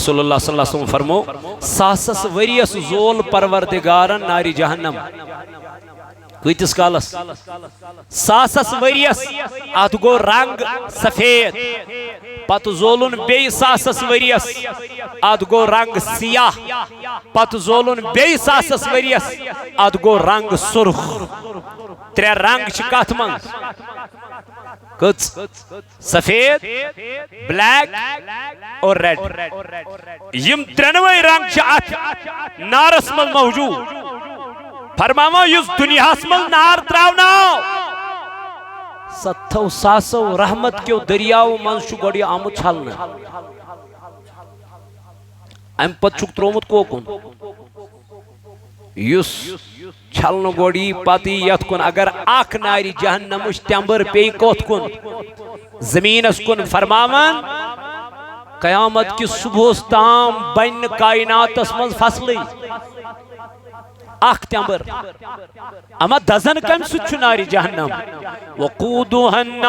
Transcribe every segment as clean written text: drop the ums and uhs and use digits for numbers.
رسول اللہ صلی اللہ علیہ وسلم فرمو ساسس وریس زول پروردگارن ناری جہنم کتس کالس ساسس وریس ات گو رنگ سفید پت زولن بی ساسس وریس ات گو رنگ سیاہ پت زولن بی ساسس وریس ات گو رنگ سرخ ترے رنگ چھ کت من کچ سفید بلیک اور ریڈ یم ترنوے رنگ چھ ات نارس من موجود فرماوا یس دنیا من نار تراونا ستھو ساسو رحمت کیو دریاو من چھ گوڑی آمد چھلنا ام پت چھک ترومت کوکن یس چھلن گوڑی پاتی یت کن اگر آکھ ناری جہنمش تیمبر پی کوت کن زمین اس کن فرماون قیامت کی صبح تام بین کائنات اسمن فصلی آکھ تیمبر اما دزن کم سچ ناری جہنم وقودها الناس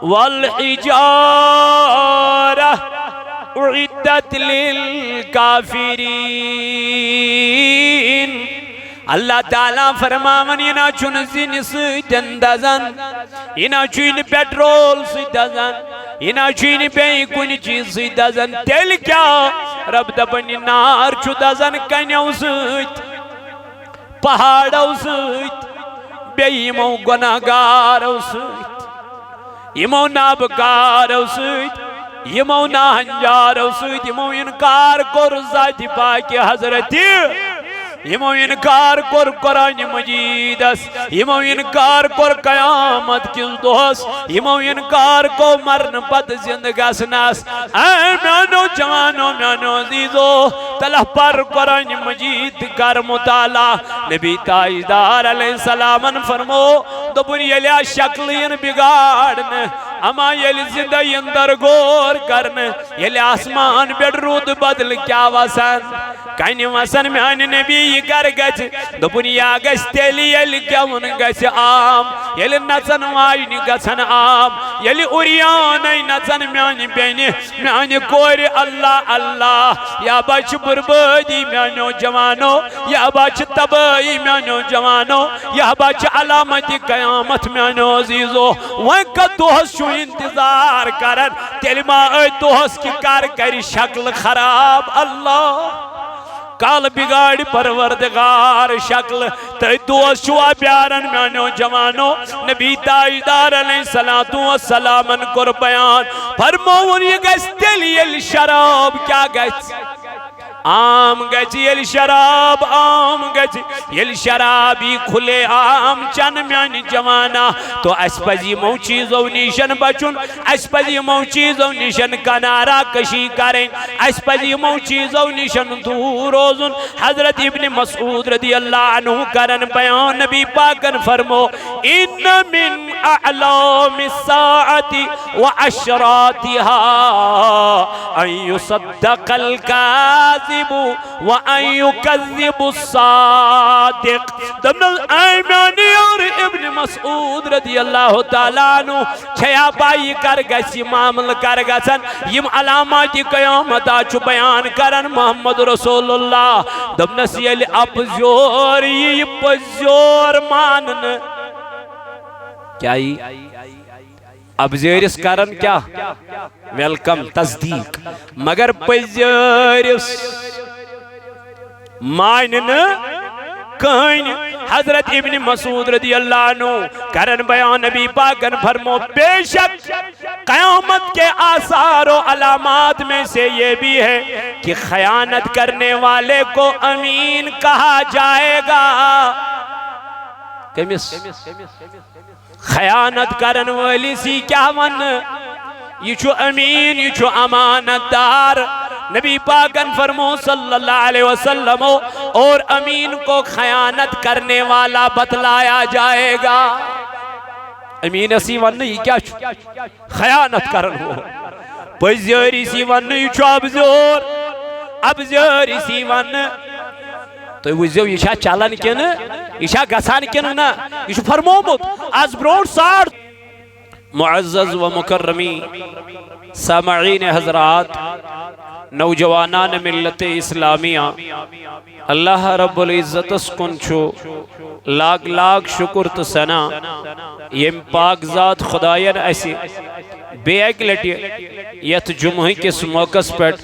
والحجارہ اعدت للکافرین اللہ تعالیٰ فرماون یہ نا چون زین سیدن دزن یہ نا چون پیٹرول سید دزن یہ نا چون پی کن چیز سید دزن تیل کیا رب دبنی نار چو دزن کنیو سید پہاڑو سید بیمو گناہگارو سید یمو نابکارو سید یمو ناہنجارو سید یمو انکار کر ذات پاک حضرتی یمو انکار کر قرآن مجید اس یمو انکار کر قیامت کس دوس یمو انکار کو مرن پت زندگاس ناس اے میانو جوانو میانو عزیزو تلہ پر قرآن مجید کر مطالعہ نبی تاجدار علیہ السلام فرمو دبن یلیا شکلین بگاڑن اما یل زندہ اندر غور کرن یل آسمان بیڑ رود بدل کیا وسن کانی وسن میان نبی کر گچ دبن یا گچ تیلی یل کیون گچ عام یل نچن واجنی گچن عام یل اوریانی نچن میان بینی میان کور اللہ اللہ یا بچ بربادی میانو جوانو یا بچ تبائی میانو جوانو یا بچ علامت قیامت میانو عزیزو وانکا دوہس شو انتظار کرن تیلی ما دوہس کی کر شکل خراب اللہ کال بگاڑ پروردگار شکل تی دوست شوا پیارن میانو جوانو نبی تاجدار علیہ السلام کر بیان فرمون یہ گیس تیلی شراب کیا گیس عام گچ یل شراب عام گچ یل شرابی کھلے عام چن میان جوانا تو اس پزی مو چیزو نیشن بچن اس پزی مو چیزو نیشن کنارا کشی کریں اس پزی مو چیزو نیشن دور روزن حضرت ابن مسعود رضی اللہ عنہ کرن بیان نبی پاکن فرمو ان من اعلام الساعت و اشراتها ان يصدق الكاذب وَأَن يُكَذِّبُ الصَّادِقِ دمنا ایمانی اور ابن مسعود رضی اللہ تعالیٰ عنہ چھیا پائی کر گسی معامل کر گسن یم علامات قیامت آچو بیان کرن محمد رسول اللہ دمنا سیلی اپزور یہ پزور مانن کیا ہی اب زیرس کرن کیا ویلکم تصدیق مگر پزیرس مانن کہن حضرت ابن مسعود رضی اللہ عنہ کرن بیان نبی پاکن فرمو بے شک قیامت کے آثار و علامات میں سے یہ بھی ہے کہ خیانت کرنے والے کو امین کہا جائے گا کمیس خیانت کرن والی سی کیا ون یہ چھو امین یہ چھو امانت دار نبی پاکن فرمو صلی اللہ علیہ وسلم اور امین کو خیانت کرنے والا بتلایا جائے گا امین اسی ون یہ کیا چھو خیانت کرن ہو پزیاری سی ون یہ چھو ابزیاری سی ون تو وزیو یہ چھا چالن کن یہ چھا گسان کن نا یہ چھو فرمومت از برونٹ سار معزز و مکرمی سامعین حضرات، نوجوانان ملت اسلامیہ، اللہ رب العزت اسکن چھو لاکھ لاکھ شکر تو سنا یم پاک ذات خدایان ایسی بے ایک لٹی یت جمعی کس موقع پر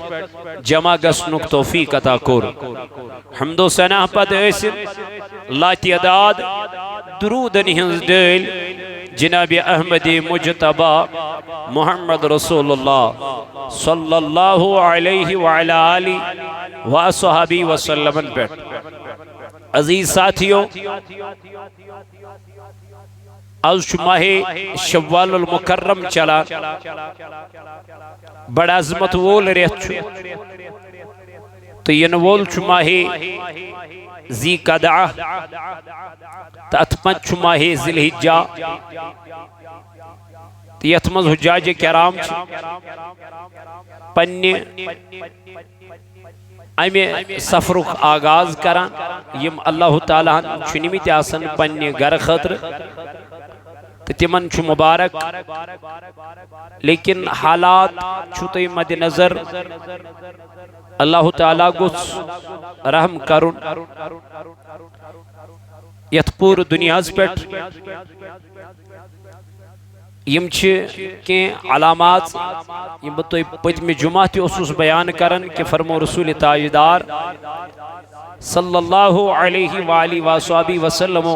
جمع گسنک توفیق عطا کور۔ حمد و ثنا پد ایسی لا تعداد درود ہنز ڈیل جناب احمد مجتبہ محمد رسول اللہ صلی اللہ علیہ وعلی آلہ وصحبہ وسلم پر۔ عزیز ساتھیوں، آج ماہ شوال المکرم چلا، بڑا عظمت وول ریت چھو تو ین وول چھو ماہ ذی قدعہ تو اتمت چھو ماہ ذی الحجہ تو یتمز حجاج کرام چھو پنی امی سفرک آغاز کران یم اللہ تعالیٰ چھنیمیت آسن پنی گر خطر تو تمن چھو مبارک، لیکن حالات چھوٹے مد نظر اللہ تعالیٰ گوچ رحم کرن یت پور دنیاز پیٹ یم کی علامات یم بتوئی پجم جمعہ تی اسوس بیان کرن کہ فرمو رسول تاجدار صلی اللہ علیہ وآلہ وآلہ وسلم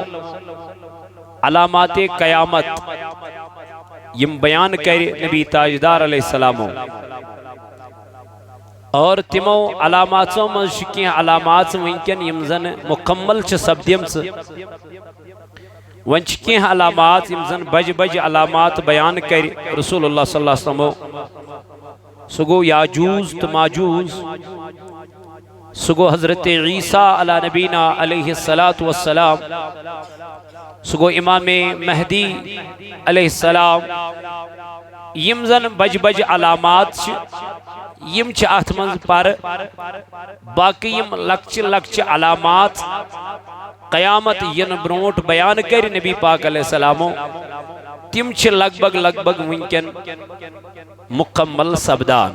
علامات قیامت یم بیان کرے نبی تاجدار علیہ السلام، اور تمو علاماتوں میں شکی علامات ونکن یم زن مکمل چھ سبدیم سے ونچکی علامات یم زن بج بج علامات بیان کرے رسول اللہ صلی اللہ علیہ وسلم، سگو یاجوز تو ماجوز، سگو حضرت عیسیٰ علی نبینا علیہ السلام، سگو امام مہدی علیہ السلام، یم زن بج بج علامات یم چھ آتمنز پر باقی یم لکچ لکچ علامات قیامت ین برونٹ بیان کر نبی پاک علیہ السلام، تم چھ لگ بگ ونکن مکمل سبدان۔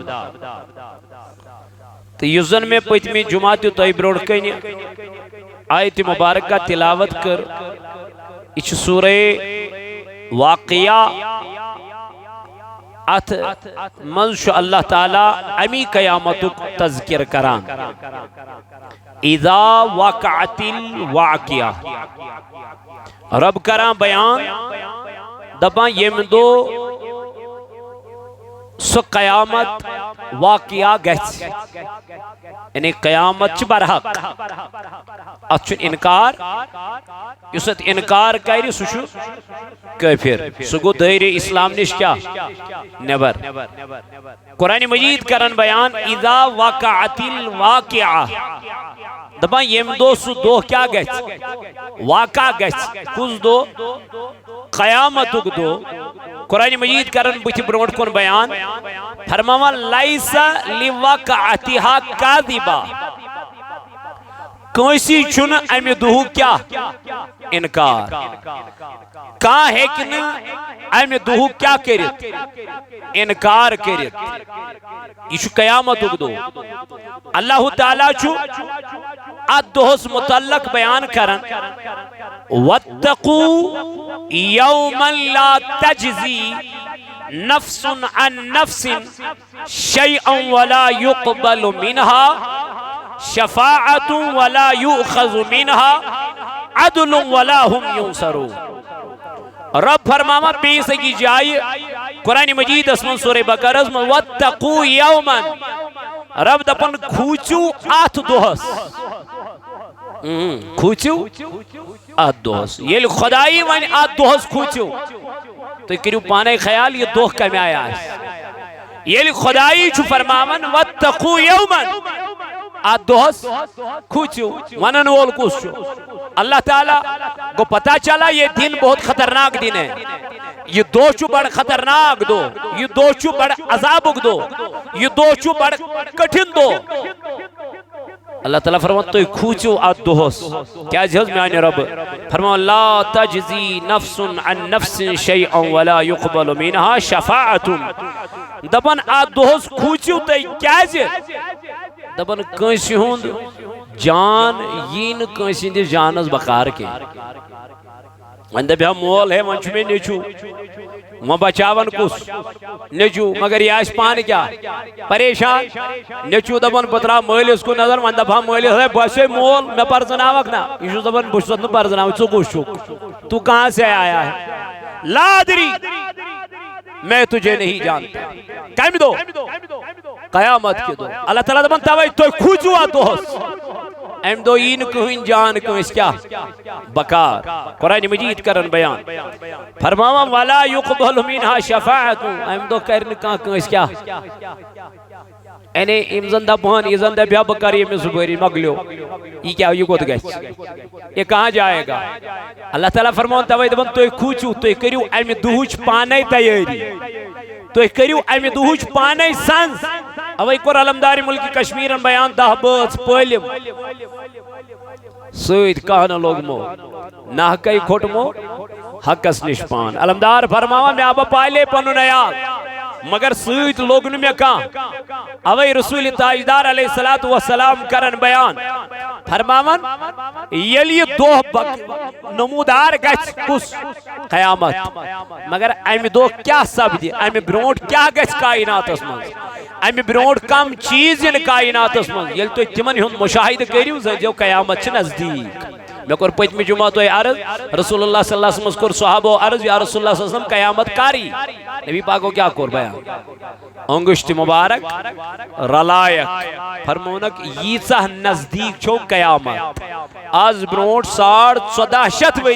تو یزن میں پتمی جمعہ تو تائی بروڑ کنی آیت مبارکہ تلاوت کر، اچھ سورہ واقعہ ات منشو اللہ تعالیٰ امی قیامتک تذکر کران، اذا وقعت الواقعہ رب کران بیان دبان یم دو سو قیامت واقعہ گھس، یعنی قیامت چھ برحق اتچن انکار یوست انکار کری سوشو کافر، سگو دائر اسلام نش کیا نبر۔ قرآن مجید کرن بیان اذا وقعت الواقعہ دبان یم دو سو دو کیا گھس واقع گھس، کس دو قیامتک دو۔ قرآن مجید کرن بچ بروٹ کن بیان فرماوا لیسا لوقعتها کاذبا، کوئی چھن امی دہو کیا انکار، کہاں ہے کہ امی دہو کیا کرت انکار کرت، یہ چھو قیامت دو۔ اللہ تعالیٰ چھو اد دہس متعلق بیان کرن وَاتَّقُوا يَوْمًا لَا تَجْزِي نَفْسٌ عَن نَفْسٍ شَيْئًا وَلَا يُقْبَلُ مِنْهَا شَفَاعَةٌ وَلَا يُؤْخَذُ مِنْهَا عَدْلٌ وَلَا هُمْ يُنصَرُونَ۔ رب فرماما پیس کی جائے قرآن مجید اسمن سورہ بقرہ میں وَاتَّقُوا يَوْمًا، رب دپن کھوچو آت دوہس، کھوچو آت دوہس، یہ خدای وانی آت دوہس کھوچو تو کریو پانے خیال یہ دوہ کمی آیا ہے، یہ خدای چھو فرمامن وَاتَّقُوا يَوْمًا آت دوہس کھوچو ونن وول کچھو۔ اللہ تعالیٰ کو پتا چلا یہ دن بہت خطرناک دن ہے، یہ دو چھو بڑھ خطرناک دو، یہ دو چھو بڑھ عذابک دو، یہ دو چھو بڑھ کٹھن دو، اللہ تعالیٰ فرمان تو کھوچو ات دہس کیا جہاز میانی رب فرمان لا تجزی نفس عن نفس شیئا ولا يقبل منها شفاعت دبن ات دہس کھوچو تو کیا جہاز دبن کنسی ہوند جان یین کنسی دی جانس بکار کے اندہ بھی ہم مول ہے منچ میں نیچو وہ بچاون کس نیچو مگر یہ آش پان کیا پریشان نیچو دبن پترا مولس کو نظر من دفعہ مولس ہے بسے مول میں پرزناوک نا یہ دبن بشت نو پرزناوک تو گوشک تو کہاں سے آیا ہے لا ادری میں تجھے نہیں جانتا کہیں دو قیامت کے دو اللہ تعالیٰ دبن تاوئی تو کھوچو آتو ہس ایم دو این کہیں جان کہیں اس کیا بکار قرآن مجید کرن بیان فرماما ولا یقبل منها شفاعت ایم دو کرن کہیں اس کیا انہیں امزندہ بہن یہ زندہ بیا بکاری میں زبیری مگلیو یہ کیا یہ کود گئے یہ کہاں جائے گا اللہ تعالیٰ فرمان تاوئی دبن تو کھوچو تو کریو ایم دوچ پانے تیاری تو کریو ایم دوچ پانے سنس اوئی کور علمداری ملکی کشمیرن بیان دہ بس پولم سوید کہنا لوگ مو نہ کئی کھوٹ مو حقس نشپان علمدار فرماوا میں آبا پائلے پنو نیال مگر سوید لوگ میں کہاں اوئی رسول تاجدار علیہ السلام کرن بیان فرماون یلی دو نمودار گچ کس قیامت مگر ایم دو کیا سب دی ایم برونٹ کیا گچ کائنات اسمان ایم برونٹ کم چیز ان کائنات اسمان یل تو تمن ہن مشاہد کریو جو قیامت چھ نزدیک میں کور پچ میں جمعہ تو عرض رسول اللہ صلی اللہ علیہ وسلم کور صحابہ عرض یا رسول اللہ صلی اللہ علیہ وسلم قیامت کاری نبی پاک کو کیا کور بیان انگشت مبارک رلائک فرمونک ییسا نزدیک چھو قیامت آز برونٹ 14 وری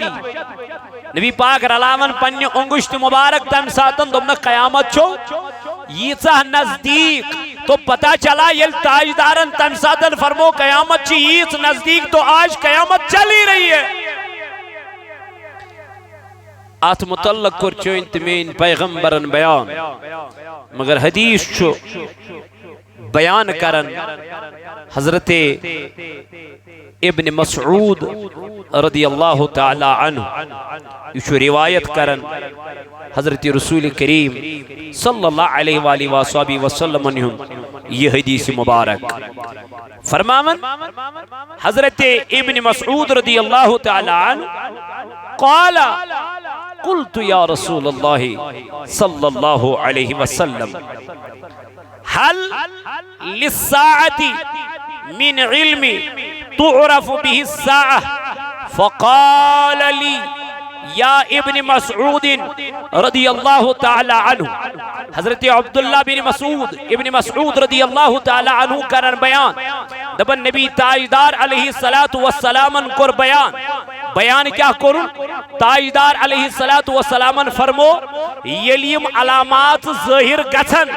نبی پاک رلاون پنی انگشت مبارک تم ساتن دمنا قیامت چھو ییسا نزدیک تو پتا چلا یل تاجدارن تم ساتن فرمو قیامت چی ییس نزدیک تو آج قیامت چلی رہی ہے آت متعلق کر چو انتمین پیغمبرن بیان مگر حدیث چو بیان کرن حضرت ابن مسعود رضی اللہ تعالی عنہ یہ روایت کرن حضرت رسول کریم صلی اللہ علیہ وآلہ وآلہ وسلم انہم یہ حدیث مبارک فرماون حضرت ابن مسعود رضی اللہ تعالی عنہ قال قلت یا رسول اللہ صلی اللہ علیہ وسلم هل للساعة من علم تعرف به الساعة فقال لي یا ابن مسعود رضی اللہ تعالی عنہ حضرت عبداللہ بن مسعود ابن مسعود رضی اللہ تعالی عنہ کرن بیان دبن نبی تاجدار علیہ السلام کر بیان کیا کرن تاجدار علیہ السلام فرمو یلیم علامات ظاہر گچن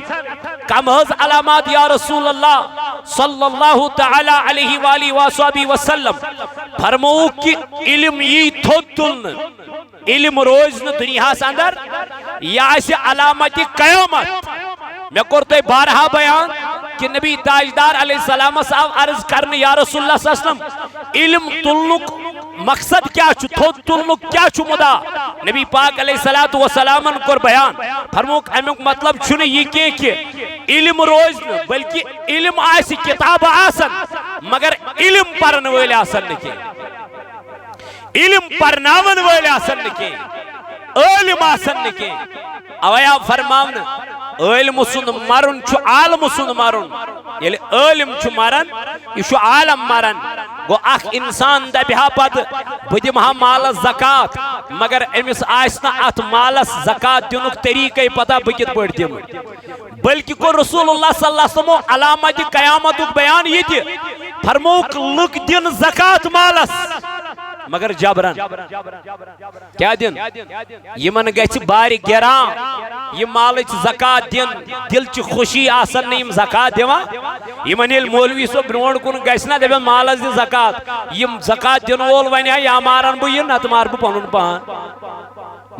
کم حض علامات یا رسول اللہ صلی اللہ تعالی علیہ وآلہ وآلہ وسلم فرمو کی علم یہ تھوتن علم روز دنیا ساندر یا ایسے علامت قیامت میں کرتے بارہا بیان کہ نبی تاجدار علیہ السلام صاحب عرض کرنے یا رسول اللہ صلی اللہ علیہ وسلم علم تلنک مقصد کیا چھو تھوت تلنک کیا چھو مدا نبی پاک علیہ السلام کر بیان فرموک امیک مطلب چھنے یہ کہ علم روز بلکہ علم آئیسی کتاب آسن مگر علم پرن ویلے آسن نکے علم پرناون ویلے آسن نکے علم آسن نکے اویا فرماون علم سن مرن چھو عالم سن مرن یعنی علم چھو مرن یہ چھو عالم مرن گو اخ انسان دا بہا پد بدی مہا مال زکاة مگر امس آسنا ات مالس زکاة دینک طریقے پتا بکت پڑھ دیم بلکہ کو رسول اللہ صلی اللہ علیہ وسلم علامت قیامت بیان یہ تھی فرموک لک دن زکاة مالس مگر جبرن کیا دن یہ من گئے باری گران یہ مالچ زکاة دن دل چی خوشی آسن نیم زکاة دیوان یہ من یہ مولوی سو برون کن گئے نا دے مالس دی زکاة یہ زکاة دن وول ونیا یا مارن بو یہ نت مار بو پنن پان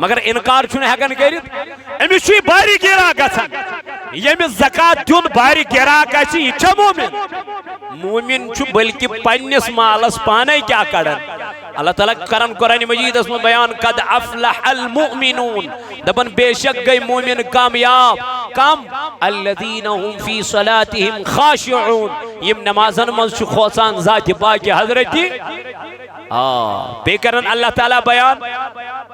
مگر انکار چھُنہٕ ہٮ۪کان کٔرِتھ أمِس چھُ یہِ باری گیراک گژھان ییٚمِس زکات دیُن باری گیراک آسہِ یہِ چھا مومن چھُ بلکہ پننس مالس پانے کیا کڑان اللہ تعالیٰ کرن قرآن مجید اس میں بیان قد افلح المؤمنون دبن بے شک گئی مومن کامیاب کم الذین هم فی صلاتهم خاشعون یم نمازن منز چھُ کھوژان ذات باقی حضرتی بے کرن اللہ تعالیٰ بیان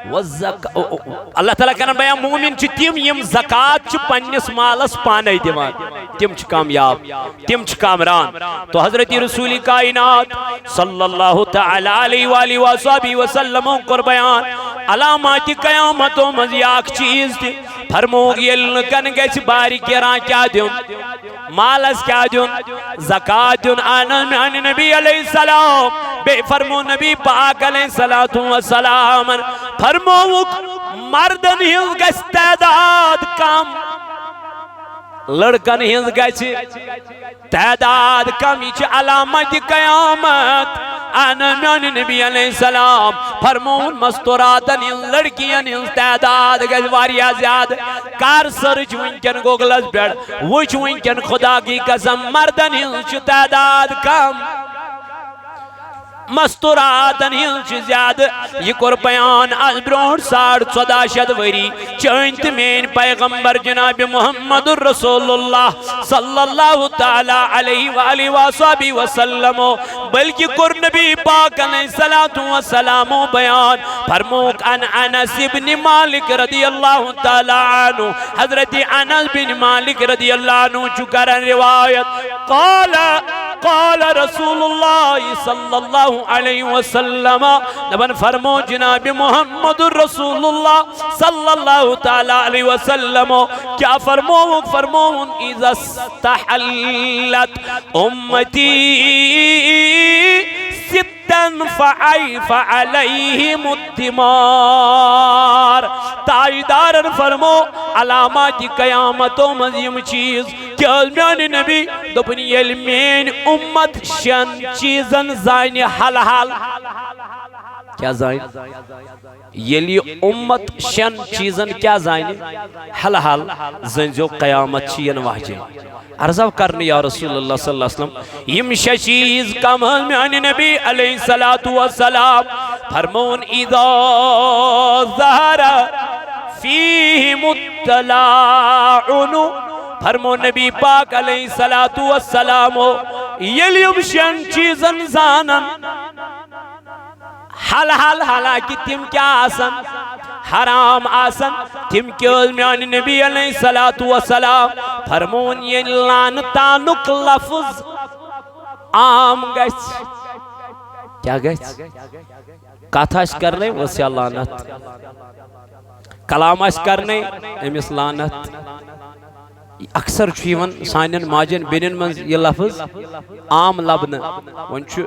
اللہ تعالیٰ کرن بیان مومن چھ تیم یم زکات چھ پننس مالس پانے دیوان تم چھ کامیاب تم چھ کامران تو حضرت رسول کائنات صلی اللہ تعالی علیہ وآلہ وآلہ وسلم کر بیان علامات قیامتوں مزیاک چیز تھی فرموگ یل کن گیس باری گیران کیا دیون مالس کیا دیون زکاة دیون آنان نبی علیہ السلام بے فرمو نبی پاک علیہ السلام فرموگ مردن ہل گیس تعداد کم لڑکن ہز گئی تعداد کمی چھ علامت قیامت آنا میان نبی علیہ السلام فرمون مستوراتن ہز لڑکین ہز تعداد گئی واریا زیاد کار سرچ ونکن گوگلز بیڑ وچ ونکن خدا کی قسم مردن ہز تعداد کم مستوراتن ہل زیادہ یہ کور بیان از برونٹ 1450 وری چونت مین پیغمبر جناب محمد رسول اللہ صلی اللہ تعالی علیہ وآلہ وآلہ وسلم بلکہ کور نبی پاک علیہ السلام بیان فرموک ان انس بن مالک رضی اللہ تعالی عنہ حضرت انس بن مالک رضی اللہ عنہ چکرن روایت قال رسول اللہ صلی اللہ علیہ وسلم نبن فرمو جناب محمد رسول اللہ صلی اللہ تعالی علیہ وسلم کیا فرمون اذا استحلت امتی ستن فعلیہم الدمار تاجدارن فرمو علامات قیامتوں مزیم چیز کیا میان نبی دپنی یل مین امت شن چیزن زائن حل حل کیا زائن یلی امت شن چیزن کیا زائن حل حل زنجو قیامت چین واجے عرضہ کرنے یا رسول اللہ صلی اللہ علیہ وسلم یم شچیز کمال میان نبی علیہ السلام فرمون اذا ظہر فیہم التلاعن فرمو نبی پاک علیہ السلام یلیم شن چیزن زانن حل حل حالاکی تم کیا آسن حرام آسن تم کیوز میان نبی علیہ السلام فرمون یہ لانتانک لفظ عام گیس کیا گیس کاتھاش کرنے وسی لانت کلاماش کرنے امیس لانت اکثر چھوئیون سانین ماجن بینن منز یہ لفظ عام لبن ونچو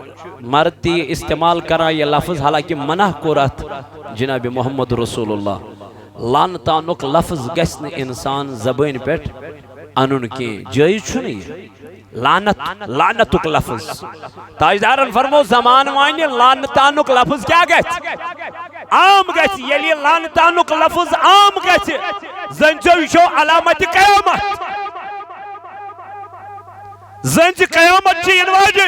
مرد تی استعمال کرا یہ لفظ حالانکہ منع کورات جناب محمد رسول اللہ لانتانک لفظ گسن انسان زبین پیٹ انن کی جائز چھنی لعنتک لفظ تاجدارن فرمو زمان وانی لعنتانک لفظ کیا گئت عام گئت یلی لعنتانک لفظ عام گئت زنجو شو علامت قیامت زنج قیامت چین واجی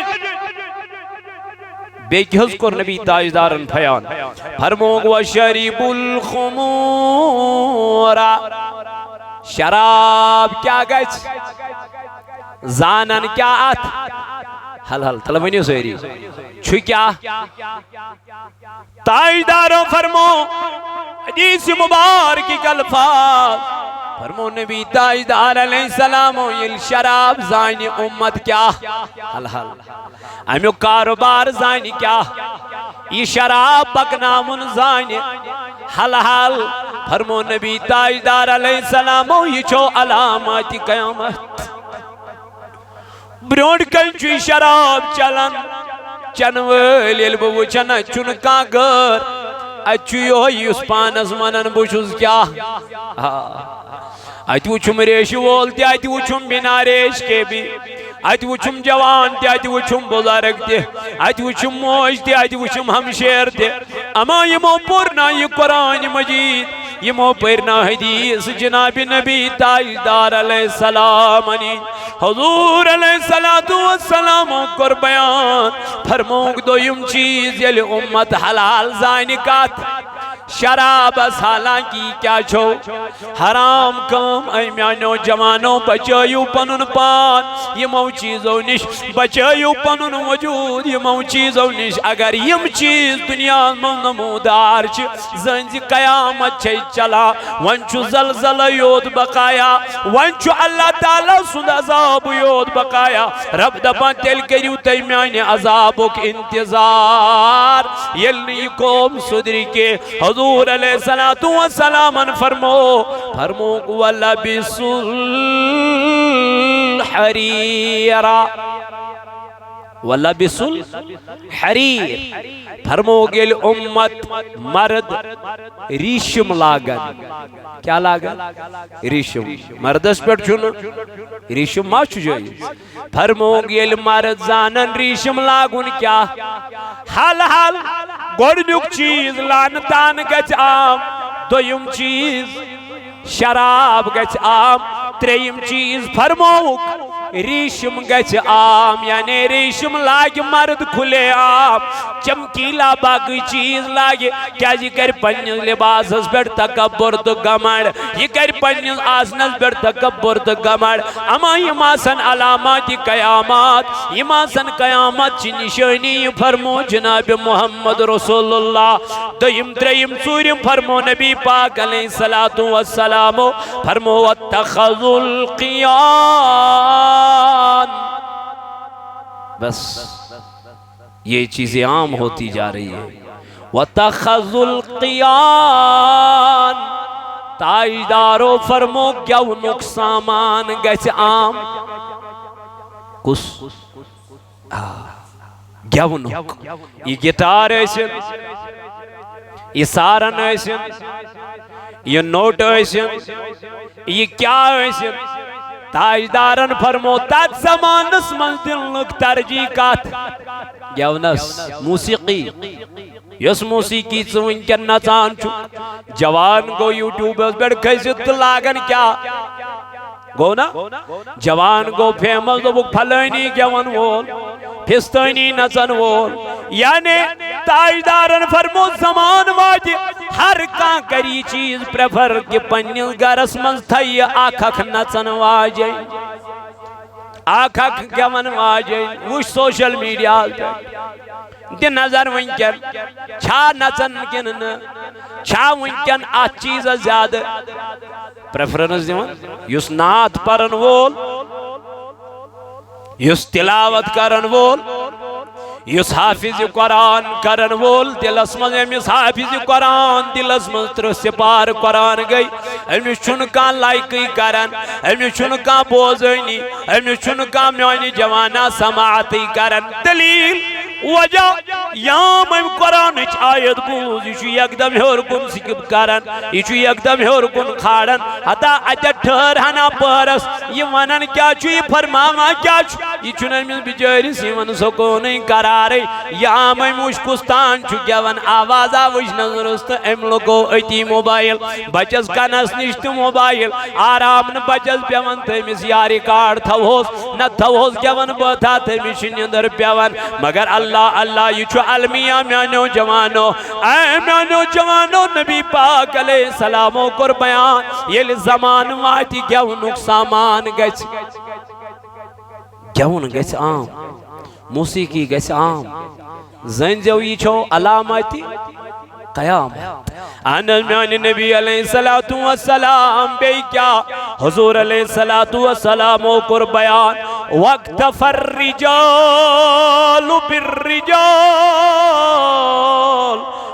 بیکی حضکر نبی تاجدارن پھیان فرموگ و شریب الخمورا شراب کیا گئت زانن کیا آت حل طلبینی سویری چھو کیا تاجداروں فرمو حدیث مبارکی کالفاظ فرمو نبی تاجدار علیہ السلام یہ شراب زانی امت کیا حل امیو کاروبار زانی کیا یہ شراب پکنامن زانی حل فرمو نبی تاجدار علیہ السلام یہ چھو علامات قیامت برونڈ کنچوی شراب چلن چنویل یلبو چنا چنکا گر اچوی ہوئی اس پانس منن بوشوز کیا ایتی وچھم ریش وولتی ایتی وچھم بنا ریش کے بھی ات وچھم جوان تہ ات وچھم بزرگ تہ ات وچھم موج تہ ات وچھم ہمشیر تہ اما یمو پورنا یہ قرآن مجید یمو پرنا حدیث جناب نبی تاجدار علیہ السلام حضور علیہ السلام کر بیان فرموک دویم چیز یل امت حلال زانی کات شراب حالانکہ کیا چھو حرام کام اے میانو جوانو بچائیو پنن پان یمو چیزو نش بچائیو پنن وجود یمو چیزو نش اگر یم چیز دنیا میں نمودار چھ زنزی قیامت چھے چلا ونچو زلزل یود بقایا ونچو اللہ تعالیٰ سند عذاب یود بقایا رب دپان تیل کریو تی میانی عذابک انتظار یلنی قوم صدری کے حضور علیہ السلام فرمو وَلَبِسُ الْحَرِيرَ وَلَبِسُ الْحَرِيرَ فرمو گیل امت مرد ریشم لاگن کیا لاگن ریشم مردس پر چھونا ریشم ما چھو جائے فرمو گیل مرد زانن ریشم لاگن کیا حال حال گوڑنک چیز لانتان گچ عام دویم چیز شراب گچ عام تریم چیز فرموک ریشم گچ عام یعنی ریشم لاگ مرد کھلے عام چمکیلا باقی چیز لاگے کیا یہ کر پنیز لباس اس پر تکبر تو گمڑ یہ کر پنیز آسنس پر تکبر تو گمڑ اما یہ ماسن علامات قیامات یہ ماسن قیامت چی نشانی فرمو جناب محمد رسول اللہ دویم تریم سوریم فرمو نبی پاک علیہ السلام فرمو واتخذوا القیان بس یہ چیزیں عام ہوتی جا رہی ہیں واتخذوا القیان تاجدارو فرمو کیو نقصامان گیس عام کس کیو نق یہ گٹار ایسن یہ سارن ایسن یہ نوٹ ایسن یہ کیا ایسن تاجدارن فرمو تات زمانس من دلنک ترجیح کات گیونس موسیقی یس موسیقی چون کن نچان چھو جوان کو یوٹیوب پر کھیزت لاغن کیا گو نا جوان کو فیمس دو بک پھلینی گیون وول پھستینی نچن وول یعنی تاجدارن فرمو زمان واجی ہر کان کری چیز پریفر کہ پنیل گرس منز تھئی آکھک نچن واجی آکھک گیون واجی وش سوشل میڈیا دی نظر ونکن چھا نچن کنن چھا ونکن آ چیز زیادہ پریفرنس دیون یس نات پرن وول یس تلاوت کرن وول یس حافظ قرآن کرن وول دلس من امیس حافظ قرآن دلس من ترسپار قرآن گئی امیس چھنکان لائکی کرن امیس چھنکان بوزینی امیس چھنکان میانی جوانا سماعتی کرن دلیل وجہ یام ایم قرآن اچ آیت بوز یہ یک دم ہور کن سکب کرن یہ یک دم ہور کن کھاڑن حتا اجت ٹھر ہنا پرس یہ ونن کیا چھو یہ فرماما کیا چھو یہ چھنن میں بجاری سیون سکو نہیں کرارے یام ایم مشکستان چھو کیا ون آوازا وش نظرست ایم لگو ایتی موبائل بچس کنس نشت موبائل آرام ن بچس پیون تیمیس یاری کار تھوہوس نہ تھوہوس کیا ون بتا تیمیس شنیندر پیون مگر اللہ یہ چھو علمیہ میانو جوانو اے میانو جوانو نبی پاک علیہ السلامو کر بیان یہ زمان واتی کیوں نقصامان گیس کیوں گیس عام موسیقی گیس عام زنجو یہ چھو علاماتی قیام انس میانی نبی علیہ السلام بے کیا حضور علیہ السلام کر بیان وَاقْتَفَ الرِّجَالُ بِالرِّجَالِ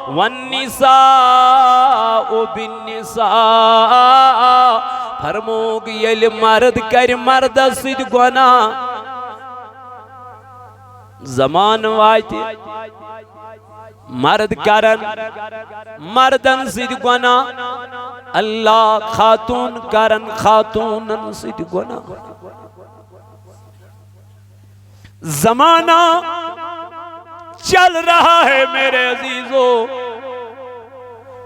وَالنِّسَاءُ بِالنِّسَاءِ فرموگ یل مرد کر مرد سید گناہ زمان واجی مرد کرن مردن سید گناہ اللہ خاتون کرن خاتونن سید گناہ زمانہ چل رہا ہے میرے عزیزو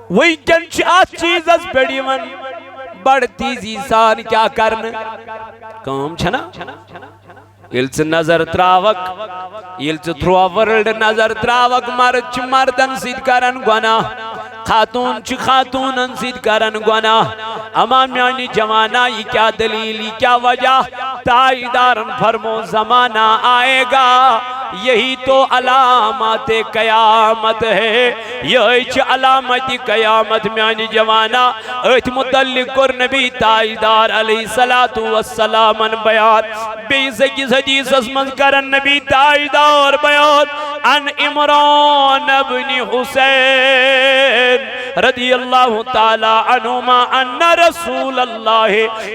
وہی کنچ آت چیز از بیڑی ون بڑھتی زیسان کیا کرنے کام چھنا یلچ نظر تراوک یلچ تھروا ورلڈ نظر تراوک مرچ مردن سید کرن گناہ خاتون چھ خاتونن سید کرن گناہ اما میانی جوانا یہ کیا دلیل یہ کیا وجہ تائیدارن فرمو زمانہ آئے گا یہی تو علامات قیامت ہے یہی علامت قیامت میانی جوانا ایت متعلق کر نبی تائیدار علیہ السلام بیان بیس اکیس حدیث اسمن کرن نبی تائیدار بیان ان عمران ابن حسین رضی اللہ تعالی عنہما ان رسول اللہ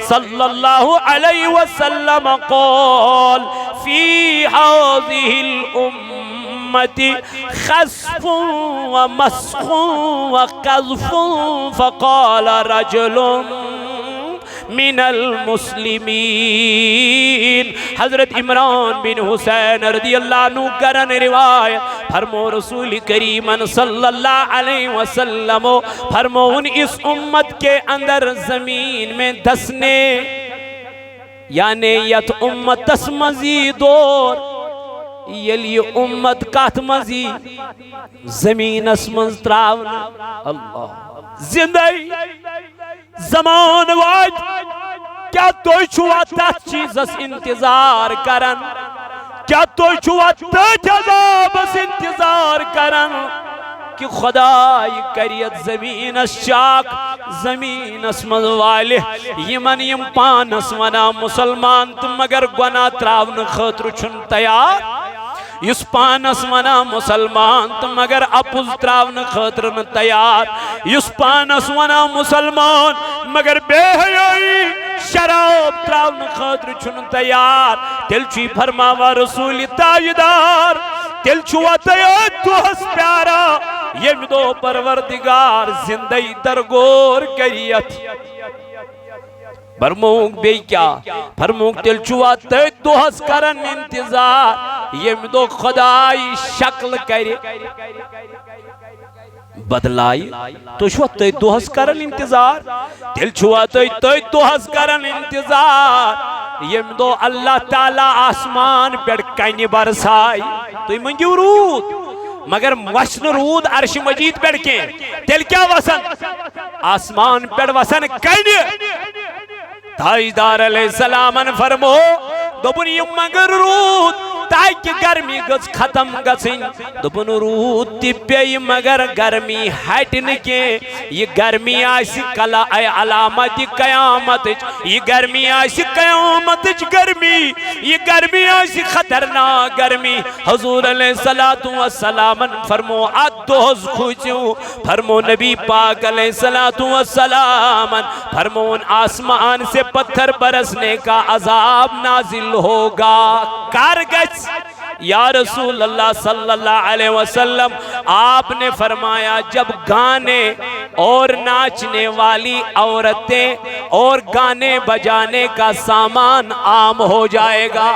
صلی اللہ علیہ وسلم قال فی هذه الأمة خسف ومسخ وقذف فقال رجل من المسلمین حضرت عمران بن حسین رضی اللہ عنہ کرن روایت فرمو رسول کریم صلی اللہ علیہ وسلم فرمون اس امت کے اندر زمین میں دسنے یعنی یت امت تس مزید اور یلی امت کات مزید زمین اسمنز تراؤن اللہ زندگی زمان وقت کیا توی چھوا تات چیز اس انتظار کرن کیا توی چھوا تات عذاب اس انتظار کرن کہ خدای کریت زمین اس شاک زمین اس مزوالے یمن یم پانس ونا مسلمان تم مگر گناہ تراؤن خطر چھن تیار یس پانس ونا مسلمان تم مگر اپوز تراؤن خطر تیار یس پانس ونا مسلمان مگر بے حیائی شراب تراؤن خطر چھن تیار تل چی فرماوا رسول تاجدار تل چھوا تیار تو ہس پیارا یم دو پروردگار زندگی درگور کریت فرموک بے کیا فرموک تل چھوا تیار تو ہس کرن انتظار یم دو خدای شکل کری بدلائی تو چھوا تیار تو ہس کرن انتظار تل چھوا تیار تو ہس کرن انتظار یم دو اللہ تعالیٰ آسمان پیڑ کینی برسائی تو یہ منگیو رود مگر وشن رود عرش مجید پیڑ کے تل کیا وسن آسمان پیڑ وسن کینی تاجدار علیہ السلام فرمو دوبن یم مگر رود تاکہ گرمی گز ختم گسن دوبن رود تی پی مگر گرمی ہٹن کے یہ گرمی آسی کلا اے علامت قیامت یہ گرمی آسی قیامت گرمی یہ گرمی آسی خطرناک گرمی حضور علیہ السلام فرمو ادوز خوچو فرمو نبی پاک علیہ السلام فرمون آسمان سے پتھر برسنے کا عذاب نازل ہوگا کارگج یا رسول اللہ صلی اللہ علیہ وسلم آپ نے فرمایا جب گانے اور ناچنے والی عورتیں اور گانے بجانے کا سامان عام ہو جائے گا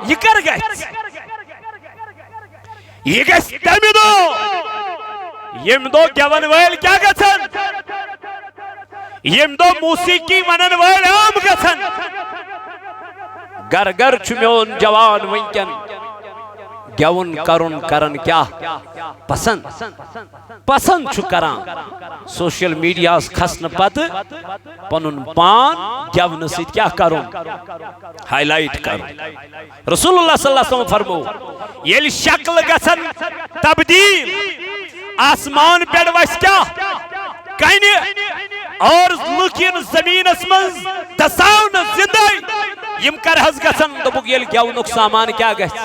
یہ کر گئے یہ گئے تیمی دو یم دو گیون ویل کیا گسن یم دو موسیقی منن ویل عام گسن گر گر چمیون جوان ونکن گیون کرن کیا پسند چھو کران سوشل میڈیا کھسن پت پنن پان گیون سید کیا کرن ہائی لائٹ کرن رسول اللہ صلی اللہ علیہ وسلم فرمو یہ شکل گسن تبدیل آسمان پیڑ ویس کیا کہنی اور لکین زمین اسمنز دساؤن زندائی یم کر حض گسن دبک یہ گیونک سامان کیا گس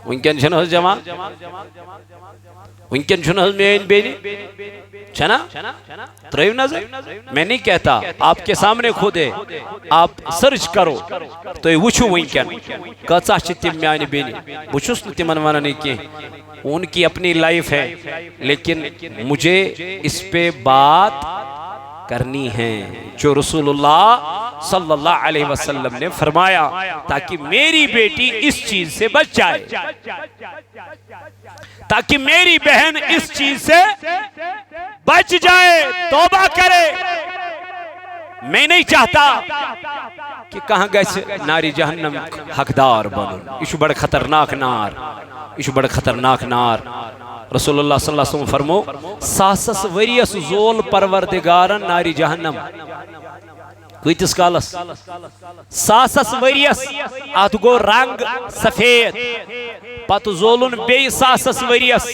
ونکن چھن حض جمع ونکن چھن حض مین بینی چھنا تریو نظر میں نہیں کہتا آپ کے سامنے خود ہے آپ سرچ کرو تو یہ وچھو ونکن کچا چھ تیم میانی بینی وچھوس نتی منوانا نہیں کی ان کی اپنی لائف ہے لیکن مجھے اس پہ بات کرنی ہے جو رسول اللہ صلی اللہ علیہ وسلم نے فرمایا تاکہ میری بیٹی اس چیز سے بچ جائے، تاکہ میری بہن اس چیز سے بچ جائے، توبہ کرے۔ میں نہیں چاہتا کہ کہاں گئے ناری جہنم حقدار بنن، یہ بڑا خطرناک نار، یہ بڑا خطرناک نار۔ رسول اللہ صلی اللہ علیہ وسلم فرمو ساسس وریس زول پروردگارن ناری جہنم، کیتس کالس ساسس وریس، ات گو رنگ سفید، پت زولن بی ساسس وریس،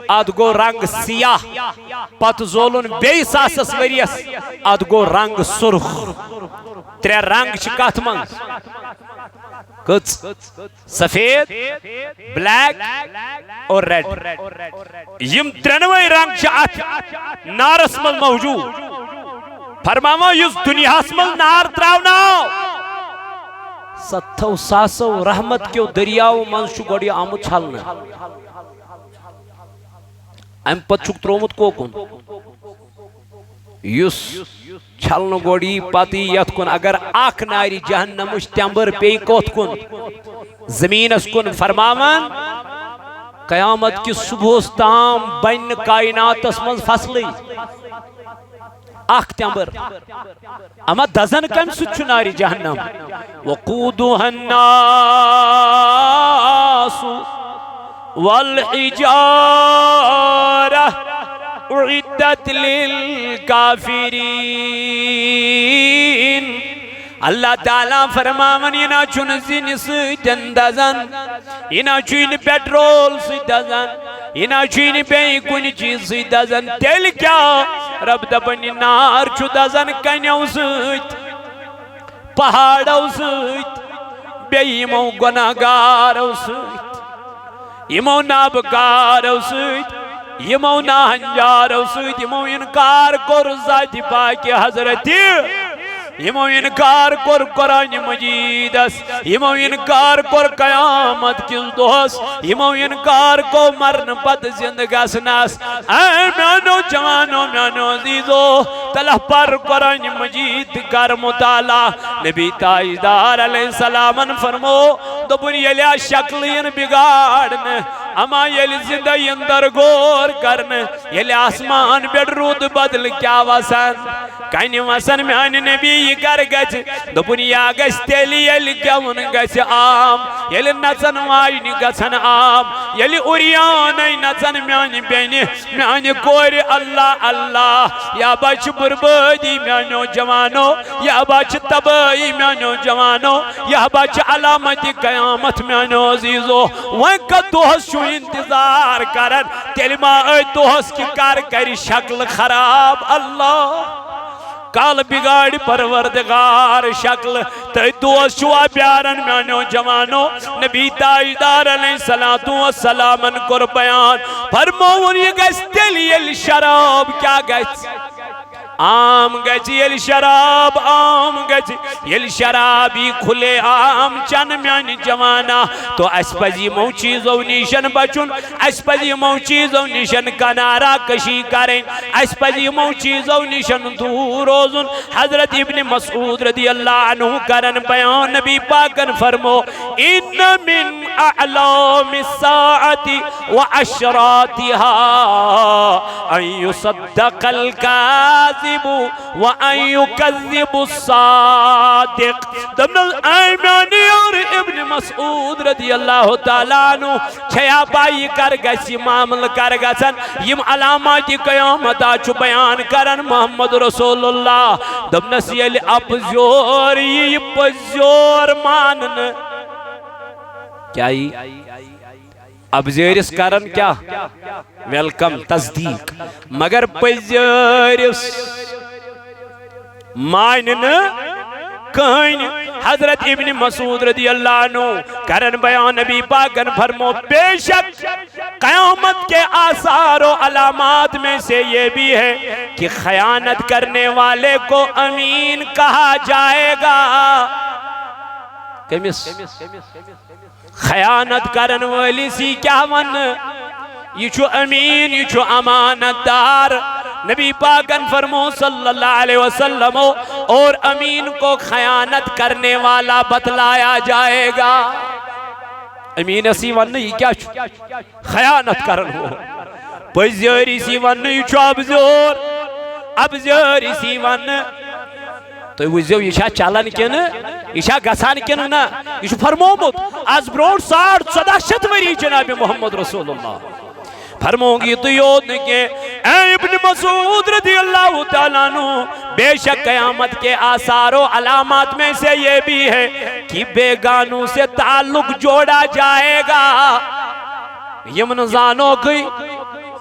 ات گو رنگ سیاہ، پت زولن بی ساسس وریس، ات گو رنگ سرخ۔ ترے رنگ چھ کت من، کچ سفید، بلیک اور ریڈ، یم ترنوے رنگ چھ ات نارس من موجود۔ فرماو یس دنیا من نار تراوناو، ستھو ساسو رحمت کیو دریاو من چھ گوڑی آمد چھلنا، ام پت چھک ترومت کوکن یس چھلن گوڑی پاتی یت کن اگر آکھ ناری جہنم اش تیمبر پی کوت کن زمین اس کن فرماون قیامت کی صبح تام بین کائنات اس من فصلی آکھ تیمبر، اما دزن کم سچ ناری جہنم وقودها الناس والحجارہ اعدت للکافرین۔ اللہ تعالیٰ فرماون ینا چون زین سیدن دزن، ینا چون پیٹرول سی دزن، ینا چون بے کن چیز سی دزن، تیل کیا رب دبن نار چو دزن کنیو سیت، پہاڑو سیت، بے یمو گناہگارو سیت، یمو نابکارو سیت، یمو ناہنجارو سیت، یمو انکار کر ذات پاک حضرتی، یمو انکار کر قرآن مجید اس، یمو انکار کر قیامت کس دوس، یمو انکار کو مرن پت زندگاس ناس۔ اے میانو جوانو میانو عزیزو تلہ پر قرآن مجید کر مطالعہ۔ نبی تاجدار علیہ السلام فرمو دبن یلیا شکلین بگاڑن، اما یل زندہ اندر غور کرن، یل آسمان بیڑ رود بدل کیا وسن، کہیں وسن میان نبی یہ کر گچ دبن یا گچ تیلی یل کیون گچ عام، یل نچن وائن گچن عام، یل اوریان نچن میان بینی میان کور اللہ اللہ، یا بچ بربادی میانو جوانو، یا بچ تبائی میانو جوانو، یا بچ علامت قیامت میانو عزیزو۔ وانکہ دوہس شو انتظار کرن تیلی ما اے دوہس کی کار کری شکل خراب، اللہ کال بگاڑ پروردگار شکل تی دوست شوا پیارن میانو جوانو۔ نبی تاجدار علیہ السلام کر بیان فرمون یہ گیس تیلی شراب کیا گیس عام گچ یل شراب عام گچ یل شرابی کھلے عام چن میان جوانا، تو اس پزی مو چیزو نیشن بچن، اس پزی مو چیزو نیشن کنارا کشی کریں، اس پزی مو چیزو نیشن دور روزن۔ حضرت ابن مسعود رضی اللہ عنہ کرن بیان نبی پاکن فرمو ان من اعلام الساعت و اشراتها ان يصدق الكاذب وَأَن يُكَذِّبُ الصَّادِقِ۔ دمنا ایمانی اور ابن مسعود رضی اللہ تعالیٰ عنہ چھیا بائی کر گسی معامل کر گسن، یم علامات قیامت آچو بیان کرن محمد رسول اللہ۔ دمنا سیلی اپزیور یہ پزیور مانن کیا ہی اب زیرس کرن کیا ویلکم تصدیق، مگر پزیرس مانن کہن۔ حضرت ابن مسعود رضی اللہ عنہ کرن بیان نبی پاکن فرمو بے شک قیامت کے آثار و علامات میں سے یہ بھی ہے کہ خیانت کرنے والے کو امین کہا جائے گا۔ خیانت کرن والی سی کیا من یہ چھو امین یہ چھو امانت دار۔ نبی پاکن فرمو صلی اللہ علیہ وسلم اور امین کو خیانت کرنے والا بتلایا جائے گا. امین اسی ون یہ کیا خیانت کرن ہو پزیر اسی ون یہ ابزور ابزور اسی ون تو وزیو یہ چلان کن یہ گسان کن نا یہ فرمومت آز برونٹ 1400 وری جناب محمد رسول اللہ فرمو گی تو یود کہ اے ابن مسعود رضی اللہ تعالیٰ عنہ بے شک قیامت کے آثار و علامات میں سے یہ بھی ہے کہ بیگانوں سے تعلق جوڑا جائے گا. یمن زانو گئی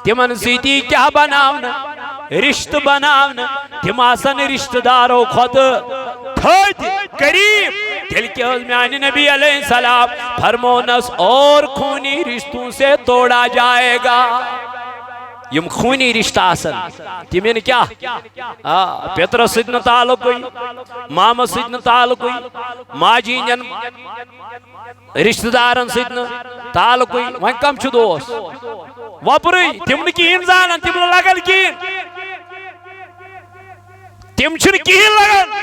تمن سیدی کیا بناونا رشت بناونا تم آسن رشتہ داروں خود تھوڑ قریب دل کے میانی نبی علیہ السلام فرمونس اور خونی رشتوں سے توڑا جائے گا. یم خونی رشتہ آسن تمہیں کیا پیتر سدن تعلق ہوئی ماما سدن تعلق ہوئی ماجی جن رشتہ دارن سدن تعلق ہوئی وہاں کم چھ دوست وپری تم نے کین زانن تم نے لگل کین تم چھن کین لگن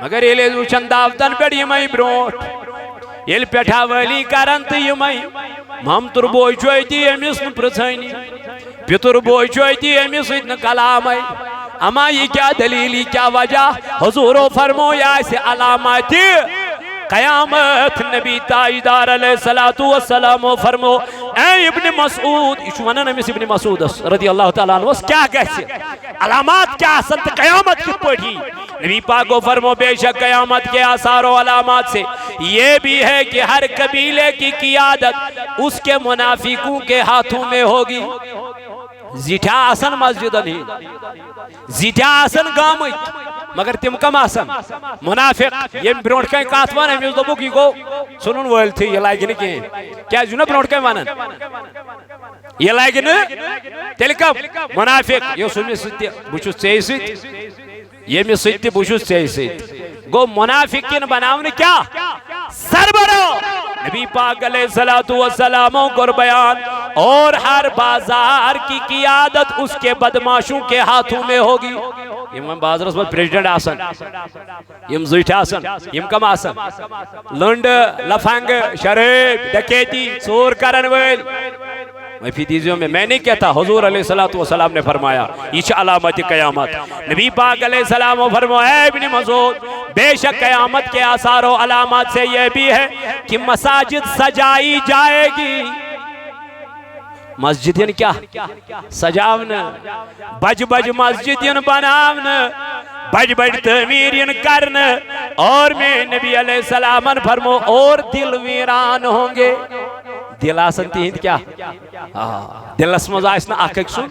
مگر یہ لیزو چند دافتن پیڑ یمائی برونٹ یہ پیٹھا والی کرن تو یمائی مامتر بوئی چوئی تی امیس ن پرسائنی پیتر بوئی چوئی تی امیس اتنا کلام آئی اما یہ کیا دلیلی کیا وجہ حضور فرمو یا اسے علامات قیامت نبی تاجدار علیہ السلام فرمو اے ابن مسعود اشوانا نمیس ابن مسعود رضی اللہ تعالیٰ عنہ کیا کہتے علامات کیا سنت قیامت کی پڑھی نبی پاک کو فرمو بے شک قیامت کے آثار و علامات سے یہ بھی ہے کہ ہر قبیلے کی قیادت اس کے منافقوں کے ہاتھوں میں ہوگی. زیٹھا آسن مسجد نہیں زیٹھا آسن گامت مگر تم کم آسن منافق یہ برونٹ کہیں کاتوان ہے میز دبو کی کو سنن ویل تھی یہ لائے گی نہیں کیا جو نا برونٹ کہیں وانن یہ لائے گی نہیں تیلی کم منافق یہ سنمی سیتی بچوز چاہی سیت یہ میں سیتی بچوز چاہی سیت گو منافقین بناؤنے کیا سر برو نبی پاک علیہ السلام کو بیان اور ہر بازار کی قیادت اس کے بدماشوں کے ہاتھوں میں ہوگی. یم بازرس میں پریزیڈنٹ آسن یم زیٹھ آسن یم کم آسن لنڈ لفنگ شریف ڈکیتی چور کرن ویل معافی دیجیے میں نہیں کہتا حضور علیہ السلام نے فرمایا یہ علامت قیامت. نبی پاک علیہ السلام فرمایا اے ابن مسعود بے شک قیامت کے آثار و علامات سے یہ بھی ہے کہ مساجد سجائی جائے گی. مسجد یعنی کیا سجاونا بج بج مسجد یعنی بناونا بج بج تعمیر یعنی کرنا اور میں نبی علیہ السلام فرمو اور دل ویران ہوں گے. دل آسن تیند کیا دل اسمز آئیسنا آکھک سن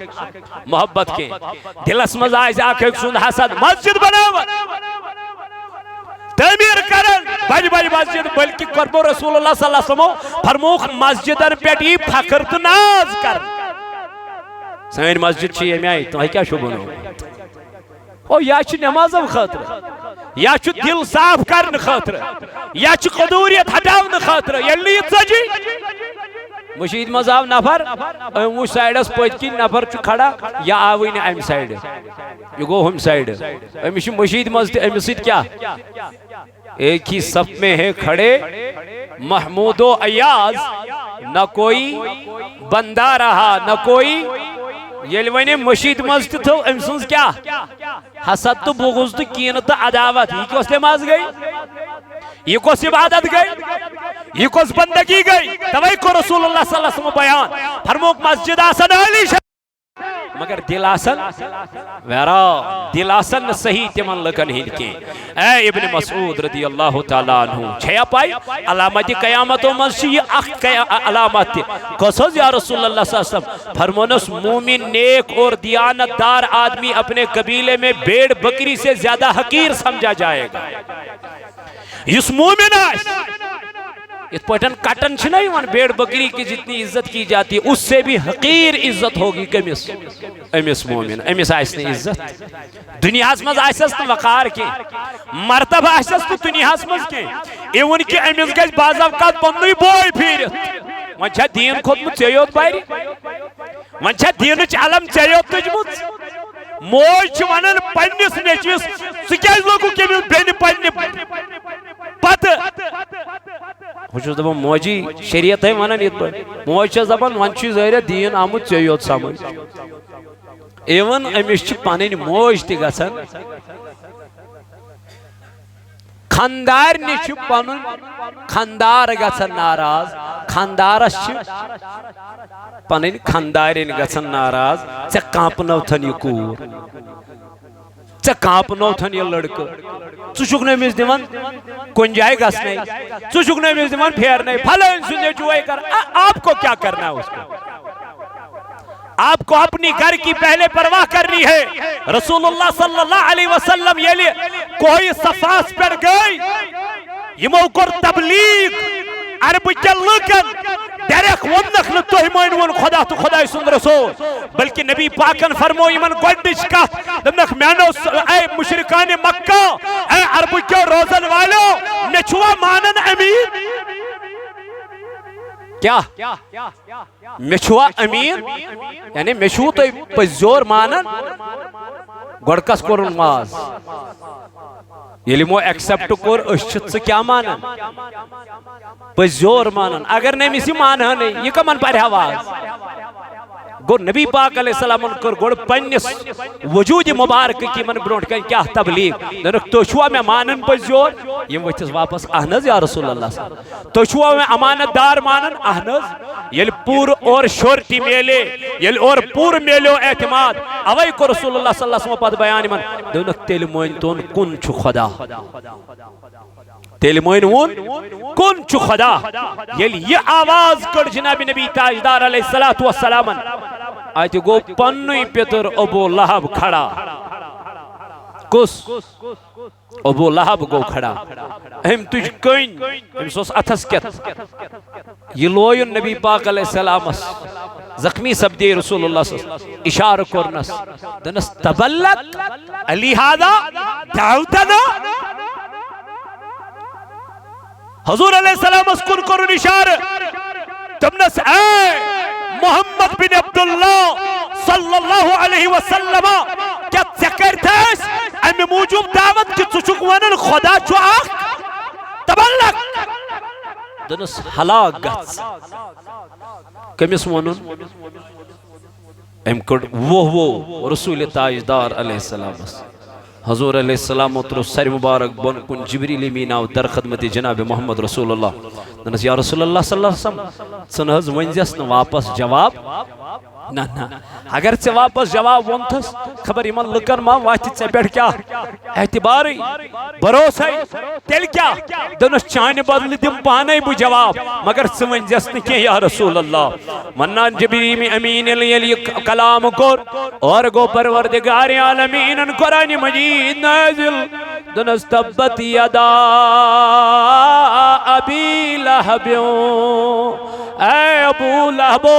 محبت کے دل اسمز آئیس آکھک سن حسد مسجد بناو تعمیر کرن بج بج مسجد بلکہ قرب رسول اللہ صلی اللہ علیہ وسلم فرموخ مسجدن پیٹی فخر تو ناز کر سین مسجد چیئے میں آئی تو ہی کیا شبنو او یا چھ نمازم خاطر یا چھ دل صاف کرن خاطر یا چھ قدوریت ہٹاون خاطر یلی سجی مشید مذہب نفر وہ سائیڈس پوچھ کی نفر چھ کھڑا یا آوئی نے ایم سائیڈ یہ گو ہم سائیڈ مشید مذہب کیا ایک ہی صف میں ہے کھڑے محمود و ایاز نہ کوئی بندہ رہا نہ کوئی یہ لونے مشید مذہب تو امسنز کیا حسد تو بغض تو کین تو عداوت یہ کس نماز گئی یہ کس عبادت گئی یہ کس بندگی گئی توئی کو رسول اللہ صلی اللہ علیہ وسلم بیان فرموک مسجد آسن علی شاہ مگر دل آسن ویرا دل آسن صحیح تمن لکن ہی کے اے ابن مسعود رضی اللہ تعالیٰ عنہ چھیا پائی علامت قیامت و مسیح اخ علامت قصص یا رسول اللہ صلی اللہ علیہ وسلم فرمونس مومن نیک اور دیانت دار آدمی اپنے قبیلے میں بیڑ بکری سے زیادہ حقیر سمجھا جائے گا. اس مومن آئیس اس پوٹن کٹن چھنا ہی وان بیڑ بکری کی جتنی عزت کی جاتی ہے اس سے بھی حقیر عزت ہوگی کمیس امیس مومن امیس آئیس نے عزت دنیا ہسمز آئیسس تو وقار کے مرتبہ آئیسس تو دنیا ہسمز کے ایون کی امیس گیس باز اوقات پندوی بوئی پھیرت وانچہ دین خود مت چیوت بائری وانچہ دینچ علم چیوت تجمت موج ونن پنس نیچوس سکیاز لوگو کیمس بین پنہ پتہ بہت دپان موجی شریعت ونان یت پہ موج دپان ون ظاہر دین آمت ژے یوت سمجھ ایون امس پن موج تہ گژھان خاندار نش پن خاندار گژھان ناراض خاندارس پن خاندارین گژھان ناراض ژے کانپنوتھن یہ کور ژے کانپنوتھن یہ لڑکہ ژٕ چھُکھ نہٕ أمِس دِوان کُنہِ جایہِ گژھنَے ژٕ چھُکھ نہٕ أمِس دِوان پھیرنَے فلٲنۍ سُنٛد نیٚچوٗ کر آپ کو کیا کرنا ہے اس کو آپ کو اپنی گھر کی پہلے پرواہ کرنی ہے رسول اللہ صلی اللہ علیہ وسلم یہ کوئی صفاس پر گئی یمو کر تبلیغ عرب کے لکن ڈائریکٹ ونکھ نہ تُہۍ مٲنۍوُن خدا تو خدا سُنٛد رسول بلکہ نبی پاکن فرمو یمن گۄڈنِچ کتھ دوٚپنکھ میانو اے مشرکان مکہ اے عرب کے روزن والو مےٚ چھُوا مانن امین کیا مےٚ چھُوا امین یعنی مےٚ چھُو تُہۍ پٔزۍ مانن گۄڈٕ کس کوٚرُن ماز ییٚلہِ یِمو ایکسپٹ کوٚر أسۍ چھِ ژٕ کیٛاہ مانان پٔزۍ مانان اگر نہٕ أمِس یہِ مانہَنٕے یہِ کمن پرِ واز گو نبی پاک علیہ السلام کر گوڑ پنس وجود مبارک کی من برونٹ کن کیا تبلیغ دنک تو چھوا میں مانن پر زور یم وچس واپس احنز یا رسول اللہ صلی اللہ علیہ وسلم تو چھوا میں امانت دار مانن احنز یل پور اور شورٹی میلے یل اور پور میلو اعتماد اوائی کو رسول اللہ صلی اللہ علیہ وسلم پاد بیانی من دنک تیل موین تون کن چھو خدا تیل موین ون کن چھو خدا یل یہ آواز کر جناب نبی تاجدار علیہ السلام آئیتی گو پنوی پیتر ابو لہب کھڑا کس ابو لہب گو کھڑا ہم تجھ کن ہم سوس اتھس کت یہ لوین نبی پاک علیہ السلام زخمی سبدی رسول اللہ صلی اللہ علیہ وسلم اشار کرنس دنس تبلک علی ہادا دعوتنا حضور علیہ السلام اسکن کرن اشار تمنس اے محمد بن عبداللہ صلی اللہ علیہ وسلم کیا ذکر تھیس امی موجود دعوت کی چچک ونن خدا چو آخ تبلک دنس حلاق گھت کمیس ونن ام کڑ وہ رسول تاجدار علیہ السلام حضور علیہ السلام اترو سر مبارک بن کن جبریل امین آو در خدمت جناب محمد رسول اللہ دنس یا رسول اللہ صلی اللہ علیہ وسلم سنہز ونجس ن واپس جواب نا اگر سے واپس جواب ونتس خبر ایمان لکن ما واچت سے بیٹھ کیا اعتباری بروس ہے تیل کیا دنس چاہنے بدل دم پانے بو جواب مگر سمجھ جسن کی یا رسول اللہ منان جبریم امین علی کلام کر اور گو پروردگار عالمین قرآن مجید نازل دنس تبت یدا ابی لہبیوں اے ابو لہبو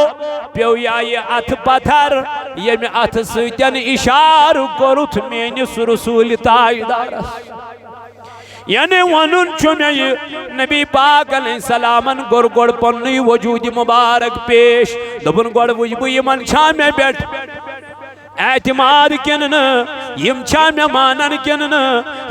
پیو یا یہ ات پتھر یہ میں ات سیتن اشار کرت مینس رسول تاجدار یعنی ونن چھو میں یہ نبی پاک علیہ السلامن گڑ گڑ پنی وجود مبارک پیش دبن گڑ وجبو یہ من چھا میں بیٹھ اعتماد کنن یم چھا میں مانن کنن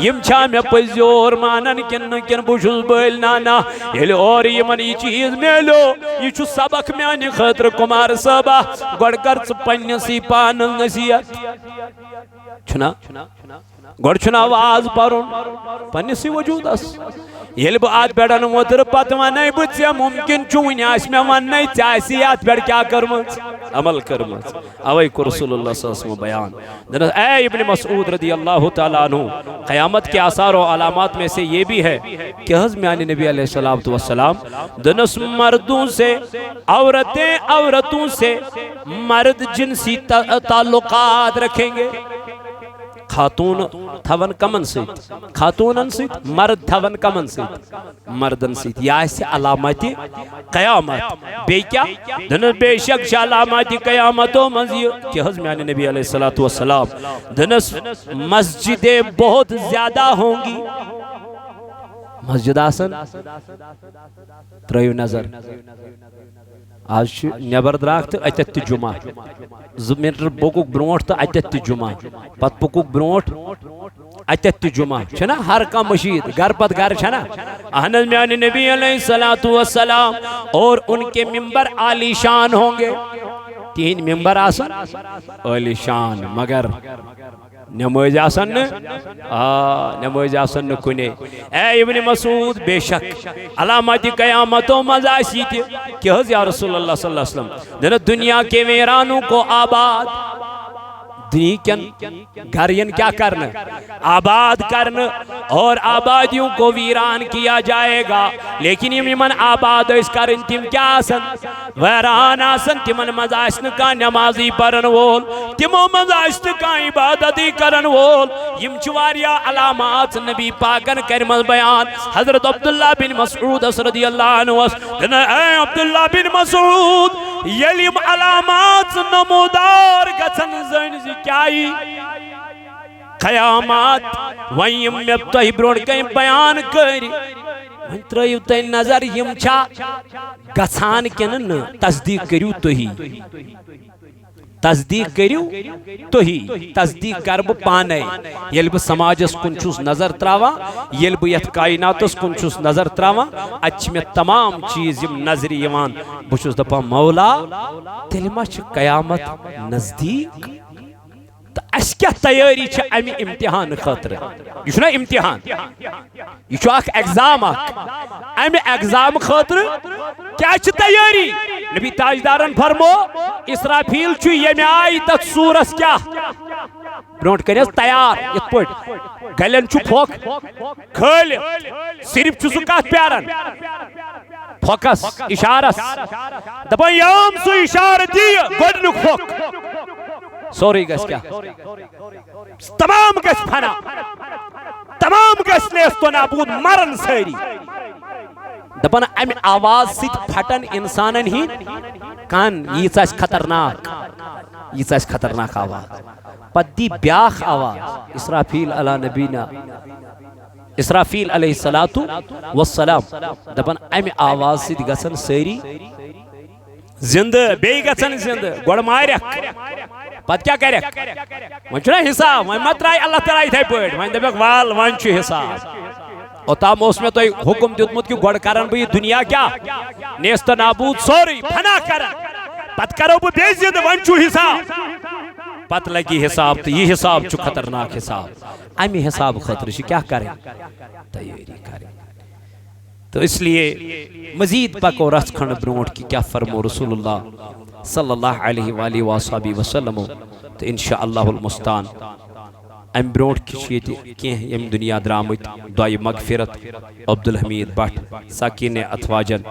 یم چھا میں پزیور مانن کنن کن بوشز بیل نانا یل اور یمن یہ چیز میلو یہ چھو سبق میں آنی خطر کمار صبح گوڑ کرچ پنیسی پانل نصیحت چھنا گوڑ چھنا آواز پرون پنیسی وجود اس یل با آت بیڑن وطر پت ونائی بچیا ممکن چونی آس میں ونائی چاہیسی آت بیڑ کیا کرمت عمل کرمت اوائی کو رسول اللہ صلی اللہ علیہ وسلم بیان اے ابن مسعود رضی اللہ تعالیٰ عنہ قیامت کے آثار و علامات میں سے یہ بھی ہے کہ حضم یعنی نبی علیہ السلام دنس مردوں سے عورتوں سے مرد جنسی تعلقات رکھیں گے خاتون تھون کمن سیت خاتونن سیت مرد تھون کمن سیت مردن سیت یا ایسے علامات قیامت بے کیا دنس بے شک علامات قیامتوں منزی کہ حضم یعنی نبی علیہ السلام دنس مسجدیں بہت زیادہ ہوں گی مسجد آسن ترٲیِو نظر آج نبر دراک تو اتت جمعہ 2 منٹ پوکُک برونٛٹھ تو اتت جمعہ پت پوکُک برونٛٹھ اتت جمعہ چھنا ہر کانٛہہ مشید گھر پت گھر چھنا اہن میانہ نبی علیہ الصلوۃ والسلام اور ان کے ممبر عالی شان ہوں گے تین ممبر آسن عالی شان مگر نماز آسن نماز آسن کنے اے ابن مسعود بے شک علامات قیامتوں مزاسی تھی کہ حض یا رسول اللہ صلی اللہ علیہ وسلم دنیا کے ویرانوں کو آباد دنیا کن گھرین کیا کرنا آباد کرنا اور آبادیوں کو ویران کیا جائے گا لیکن یہ من آباد اس کرن تم کیا آسن ویران آسن تمن مزاشن کا نمازی پرن وول تمو مزاشن کا عبادتی کرن وول یم چواریا علامات نبی پاکن کرمز بیان حضرت عبداللہ بن مسعود رضی اللہ عنہ اے عبداللہ بن مسعود یلیم علامات نمودار گچن زین کیائی قیامات ویم میں تو برونڈ کہیں بیان کری وین ترائیو تین نظر یم چھا گسان کنن تصدیق کریو تو ہی تصدیق کریو تو ہی تصدیق کرب پانے یلب سماجس کنچوس نظر تراوا یلب یت کائناتس کنچوس نظر تراوا اچھ میں تمام چیز یم نظری یوان بچوس دپا مولا تلما چھ قیامت نزدیک تو اس کیا تیاری چھ امی امتحان خاطر یہ چھنا امتحان یہ چھو اک ایگزام امی ایگزام خاطر کیا چھ تیاری نبی تاجدارن فرمو اسرافیل چھو یہ میں آئی تک سورس کیا برونٹ کرنیس تیار یہ پوٹ گلن چھو پھوک کھل صرف چھو سکات پیارن پھوکس اشارس دبا یام سو اشار دی گوڑنک پھوک سوری گس کیا تمام گس پھنا تمام گس نیست و نابود مرن سیری دپن امی آواز سیت پھٹن انسانن ہی کان یہ چاہش خطرناک آواز پت دی بیاخ آواز اسرافیل علی نبینا اسرافیل علیہ السلام دپن امی آواز سیت گسن سیری زندہ بے گسن زندہ گوڑ مارک پت کیا کرک ون چھنا حساب ون مت رائی اللہ تعالیٰ تھے پڑھ ون دبک وال ون چھ حساب اوتام اس میں تو حکم دیتمت کہ گوڑ کرن بھئی دنیا کیا نیست نابود سوری پھنا کرن پت کرو بھئی بے زید ون چھ حساب پت لگی حساب تو یہ حساب چھ خطرناک حساب امی حساب خطرش کیا کریں تیاری کریں تو اس لیے مزید پک و رس کھنڈ برونٹ کی کیا فرمو رسول اللہ صلی اللہ علیہ وآلہ وآلہ وسلم تو انشاءاللہ المستان ام برونٹ کی شیئتی کہیں یم دنیا درامت دعائی مغفرت عبدالحمید بٹ ساکین اتواجن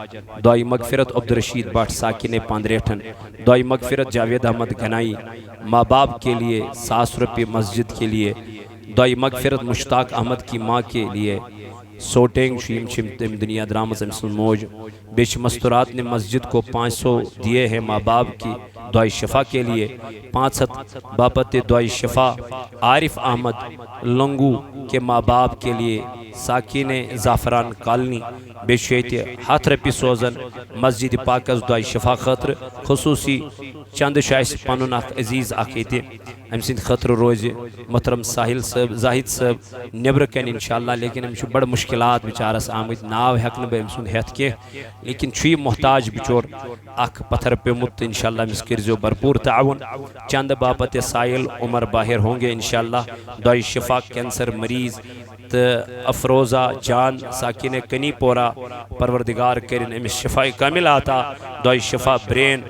دعائی مغفرت عبدالرشید بٹ ساکین پاندریٹھن دعائی مغفرت جاوید احمد گھنائی ماں باپ کے لیے 100 روپے مسجد کے لیے دعائی مغفرت مشتاق احمد کی ماں کے لیے سوٹنگ شیم تم دنیا درامز امسن موج بیش مستورات نے مسجد کو 500 دیے ہیں ماں باپ کی دعائی شفا کے لیے 500 باپت دعائی شفا عارف احمد لنگو کے ماں باپ کے لیے ساکین زعفران کالنی بے شیط ہاتھ رپی سوزن مسجد پاکز دعائی شفا خطر خصوصی چند شایس پانون اخ عزیز آقیتی امسن خطر روز محترم ساحل صاحب زاہد صاحب نبرکن انشاءاللہ لیکن امشو بڑا مشکلات بچارس آمد ناو حقن بے امسن حیث کے لیکن چھوئی محتاج بچور اک پتھر پہ مت انشاءاللہ مسکرزو برپور تعاون چند باپت سائل عمر باہر ہوں گے انشاءاللہ دعائی شفا کینسر مریض افروزہ جان ساکین کنی پورا پروردگار کرن امس شفائی کامل آتا دعائی شفا برین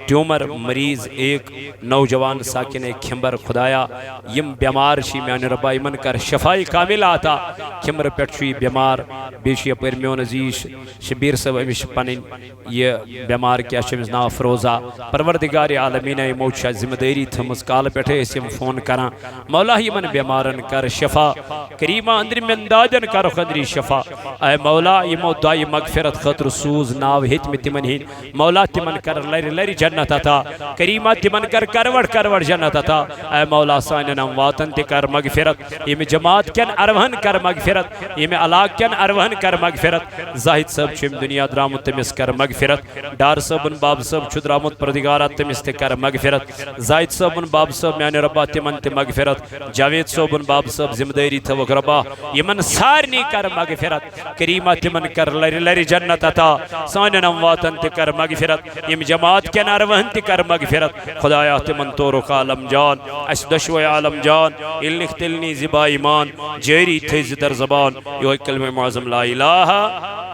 ٹیومر مریض ایک نوجوان ساکن کھمبر خدایا یم بیمار شی میان ربا یمن کر شفائی کامل آتا کھمبر پیٹ شوی بیمار بیشی پر میون عزیز شبیر صاحب امش پنن یہ بیمار کیا شمس نا افروزہ پروردگار عالمین موچا ذمہ داری تھمس کال پیٹھے اسم فون کرا مولا یمن بیمارن کر شفا کریمہ اندر من دادن کر خدری شفا اے مولا یمو دعائی مغفرت خطر سوز ناو ہت میں تمن ہین مولا تمن کر لری لری جنت جنت عطا کریمہ تمن کروڑ جنت عطا اے مولا سانن امواتن تہ کر مغفرت یم جماعت کین اروہن کر مغفرت یم علاق کین اروہن کر مغفرت زاہد صاحب چھم دنیا درامت تمس کر مغفرت ڈار صاحبن باب صاحب چھ درامت پردگارہ تمس تہ کر مغفرت زاہد صاحبن باب صاحب میانہ ربا تمن تہ مغفرت جاوید صاحبن باب صاحب ذمہ داری تھوک ربا یمن سارنی کر مغفرت کریمہ تمن کر لری جنت عطا سانن امواتن تہ کر مغفرت یم جماعت کین اروہن تہ کر مغفرت خدایا تمن تورک عالم جان اس دشوے عالم جان النخ تلنی زبا ایمان جیری تھز در زبان یہ کلمہ معظم لا الہ